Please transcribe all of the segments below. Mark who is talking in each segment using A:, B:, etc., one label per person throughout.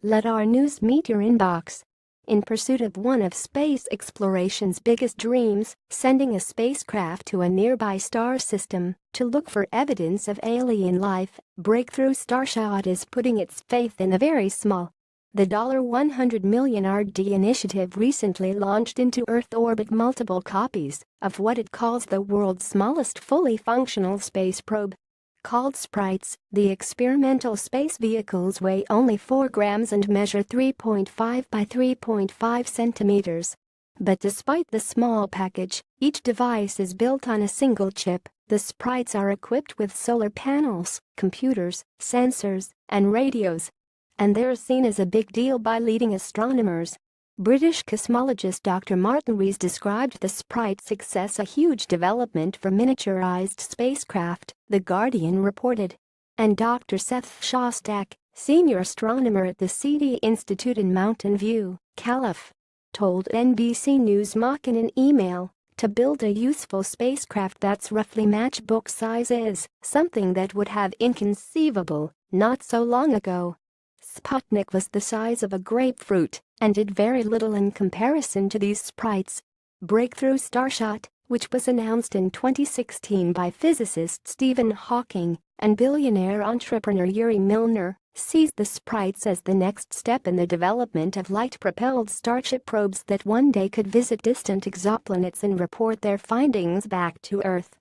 A: Let our news meet your inbox. In pursuit of one of space exploration's biggest dreams, sending a spacecraft to a nearby star system to look for evidence of alien life, Breakthrough Starshot is putting its faith in the very small. The $100 million RD initiative recently launched into Earth orbit multiple copies of what it calls the world's smallest fully functional space probe. Called Sprites, the experimental space vehicles weigh only 4 grams and measure 3.5 by 3.5 centimeters. But despite the small package, each device is built on a single chip. The Sprites are equipped with solar panels, computers, sensors, and radios. And they're seen as a big deal by leading astronomers. British cosmologist Dr. Martin Rees described the Sprite success a huge development for miniaturized spacecraft, The Guardian reported. And Dr. Seth Shostak, senior astronomer at the CD Institute in Mountain View, Calif., told NBC News Mock in an email, to build a useful spacecraft that's roughly matchbook size is something that would have inconceivable not so long ago. Sputnik was the size of a grapefruit and did very little in comparison to these Sprites. Breakthrough Starshot, which was announced in 2016 by physicist Stephen Hawking and billionaire entrepreneur Yuri Milner, sees the Sprites as the next step in the development of light-propelled Starship probes that one day could visit distant exoplanets and report their findings back to Earth.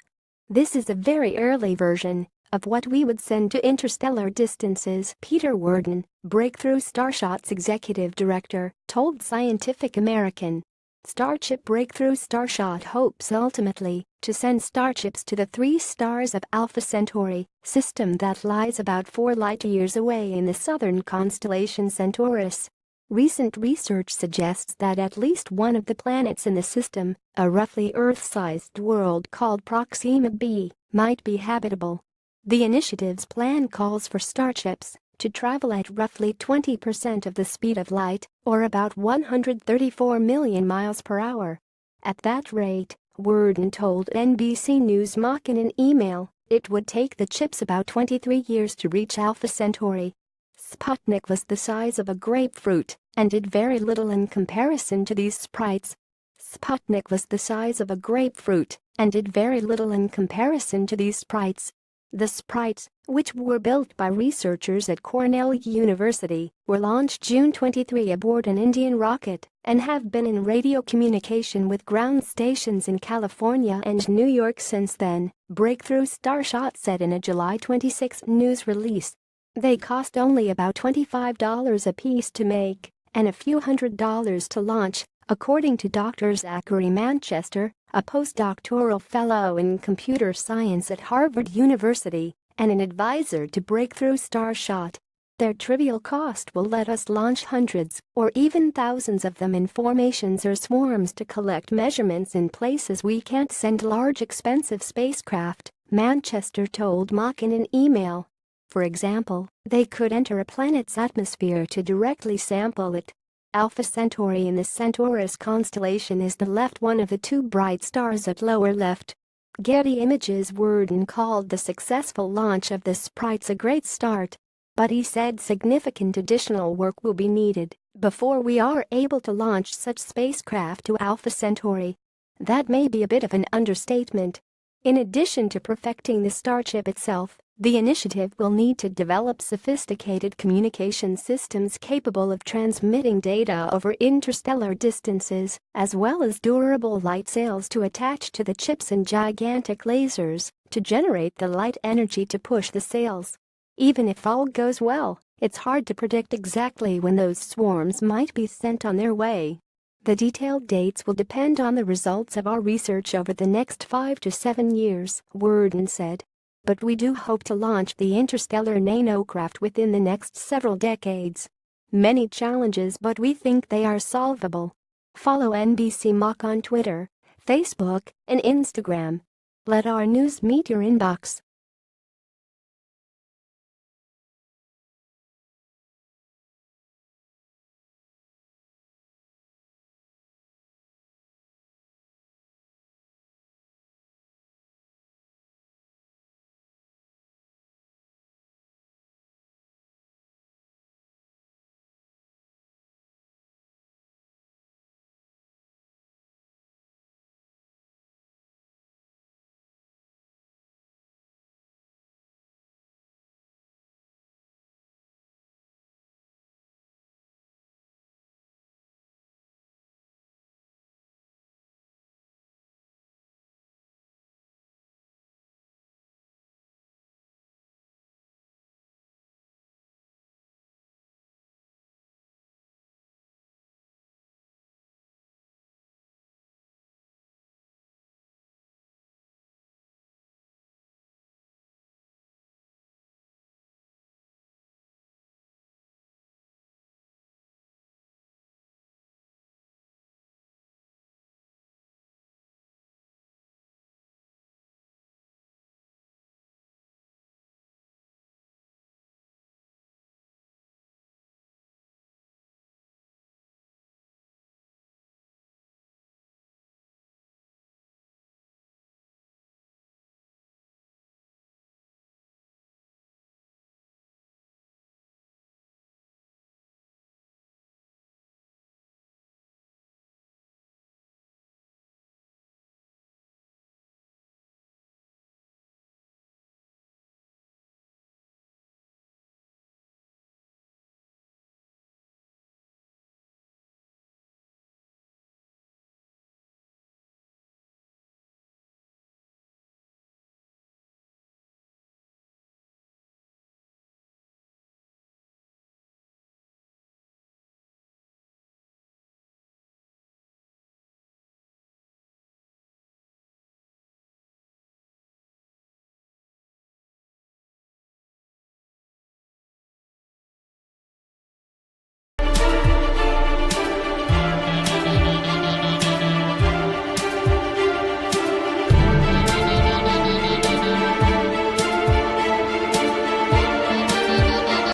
A: This is a very early version of what we would send to interstellar distances, Peter Worden, Breakthrough Starshot's executive director, told Scientific American. Starship Breakthrough Starshot hopes ultimately to send starships to the 3 stars of Alpha Centauri, system that lies about 4 light-years away in the southern constellation Centaurus. Recent research suggests that at least one of the planets in the system, a roughly Earth-sized world called Proxima b, might be habitable. The initiative's plan calls for starships to travel at roughly 20% of the speed of light, or about 134 million miles per hour. At that rate, Worden told NBC News Mock in an email, it would take the chips about 23 years to reach Alpha Centauri. Sputnik was the size of a grapefruit and did very little in comparison to these Sprites. Sputnik was the size of a grapefruit and did very little in comparison to these Sprites. The Sprites, which were built by researchers at Cornell University, were launched June 23 aboard an Indian rocket and have been in radio communication with ground stations in California and New York since then, Breakthrough Starshot said in a July 26 news release. They cost only about $25 a piece to make and a few $100s to launch, according to Dr. Zachary Manchester, a postdoctoral fellow in computer science at Harvard University and an advisor to Breakthrough Starshot. Their trivial cost will let us launch hundreds or even thousands of them in formations or swarms to collect measurements in places we can't send large expensive spacecraft, Manchester told Mock in an email. For example, they could enter a planet's atmosphere to directly sample it. Alpha Centauri in the Centaurus constellation is the left one of the 2 bright stars at lower left. Getty Images Worden called the successful launch of the Sprites a great start. But he said significant additional work will be needed before we are able to launch such spacecraft to Alpha Centauri. That may be a bit of an understatement. In addition to perfecting the Starship itself, the initiative will need to develop sophisticated communication systems capable of transmitting data over interstellar distances, as well as durable light sails to attach to the chips and gigantic lasers to generate the light energy to push the sails. Even if all goes well, it's hard to predict exactly when those swarms might be sent on their way. The detailed dates will depend on the results of our research over the next 5 to 7 years, Worden said. But we do hope to launch the interstellar nanocraft within the next several decades. Many challenges, but we think they are solvable. Follow NBC Mock on Twitter, Facebook, and Instagram. Let our news meet your inbox.